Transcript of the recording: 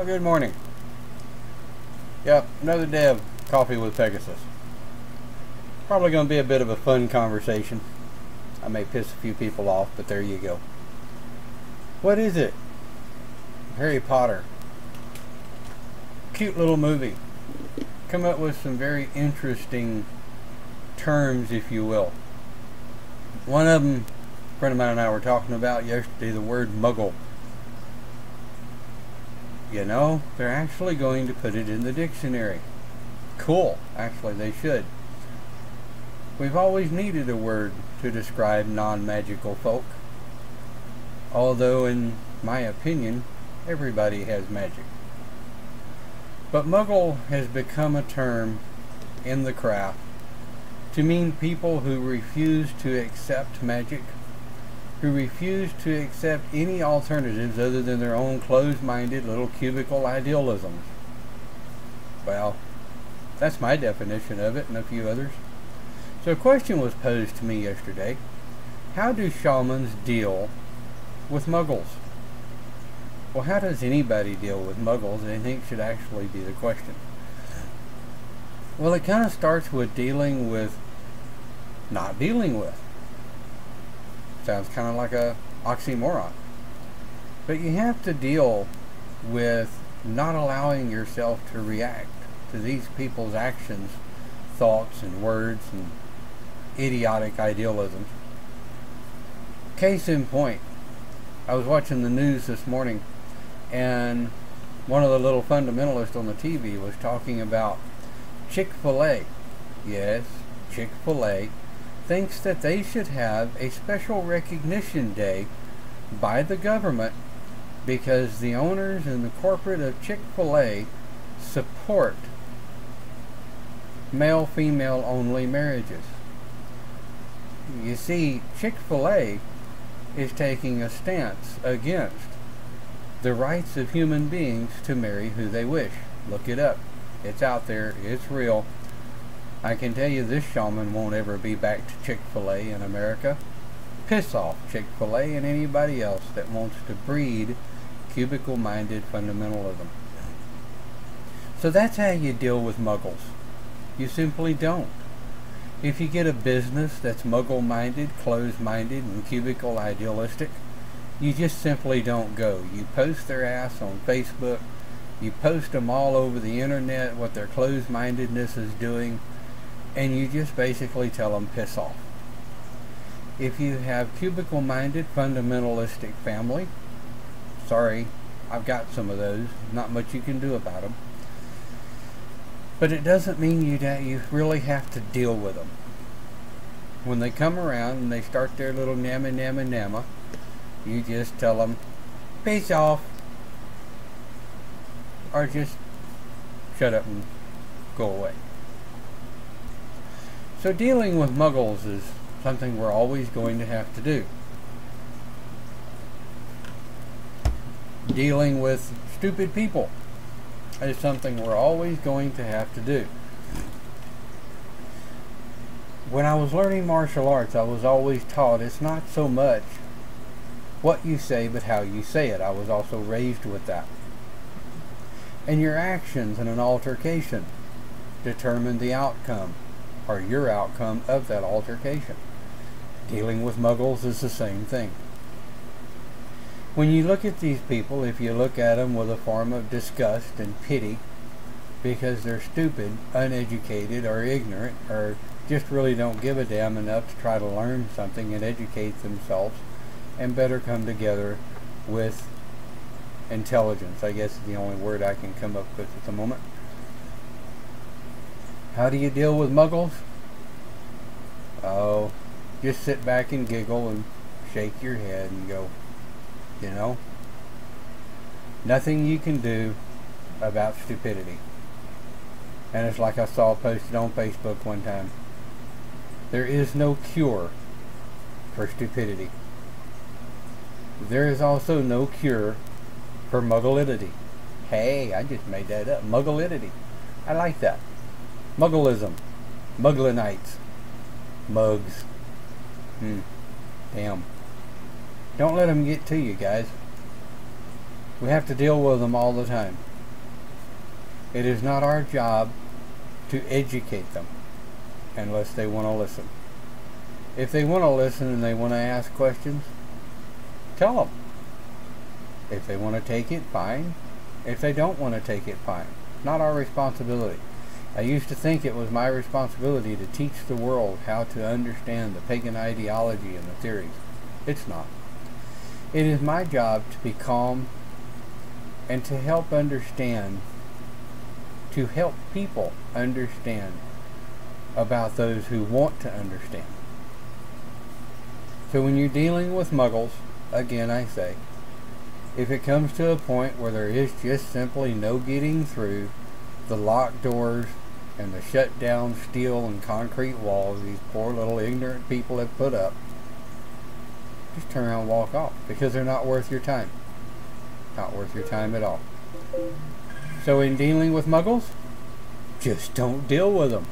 Well, good morning. Yep, another day of coffee with Pegasus. Probably going to be a bit of a fun conversation. I may piss a few people off, but there you go. What is it? Harry Potter. Cute little movie. Come up with some very interesting terms, if you will. One of them, a friend of mine and I were talking about yesterday, the word Muggle. You know, they're actually going to put it in the dictionary. Cool. Actually, they should. We've always needed a word to describe non-magical folk. Although, in my opinion, everybody has magic. But Muggle has become a term in the craft to mean people who refuse to accept magic, who refuse to accept any alternatives other than their own closed-minded little cubicle idealisms. Well, that's my definition of it and a few others. So a question was posed to me yesterday. How do shamans deal with Muggles? Well, how does anybody deal with Muggles, I think should actually be the question. Well, it kind of starts with dealing with not dealing with. Sounds kind of like a oxymoron. But you have to deal with not allowing yourself to react to these people's actions, thoughts, and words, and idiotic idealisms. Case in point, I was watching the news this morning, and one of the little fundamentalists on the TV was talking about Chick-fil-A. Yes, Chick-fil-A thinks that they should have a special recognition day by the government because the owners and the corporate of Chick-fil-A support male-female only marriages. You see, Chick-fil-A is taking a stance against the rights of human beings to marry who they wish. Look it up. It's out there. It's real. I can tell you this shaman won't ever be back to Chick-fil-A in America. Piss off Chick-fil-A and anybody else that wants to breed cubicle-minded fundamentalism. So that's how you deal with Muggles. You simply don't. If you get a business that's Muggle-minded, closed-minded, and cubicle idealistic, you just simply don't go. You post their ass on Facebook. You post them all over the internet what their closed-mindedness is doing, and you just basically tell them piss off. If you have cubicle-minded, fundamentalistic family, sorry, I've got some of those. Not much you can do about them. But it doesn't mean you really have to deal with them. When they come around and they start their little nama, you just tell them, peace off. Or just shut up and go away. So dealing with Muggles is something we're always going to have to do. Dealing with stupid people is something we're always going to have to do. When I was learning martial arts, I was always taught it's not so much what you say, but how you say it. I was also raised with that. And your actions in an altercation determine the outcome, or your outcome of that altercation. Dealing with Muggles is the same thing. When you look at these people, if you look at them with a form of disgust and pity because they're stupid, uneducated, or ignorant, or just really don't give a damn enough to try to learn something and educate themselves and better come together with intelligence, I guess is the only word I can come up with at the moment. How do you deal with Muggles? Oh, just sit back and giggle and shake your head and go, you know, nothing you can do about stupidity. And it's like I saw posted on Facebook one time. There is no cure for stupidity. There is also no cure for Muggleidity. Hey, I just made that up. Muggleidity. I like that. Muggleism. Mugglinites. Mugs. Damn. Don't let them get to you, guys. We have to deal with them all the time. It is not our job to educate them unless they want to listen. If they want to listen and they want to ask questions, tell them. If they want to take it, fine. If they don't want to take it, fine. Not our responsibility. I used to think it was my responsibility to teach the world how to understand the pagan ideology and the theories. It's not. It is my job to be calm and to help understand, to help people understand about those who want to understand. So when you're dealing with Muggles, again I say, if it comes to a point where there is just simply no getting through the locked doors and the shut down steel and concrete walls these poor little ignorant people have put up, just turn around and walk off, because they're not worth your time. Not worth your time at all. So in dealing with Muggles, just don't deal with them.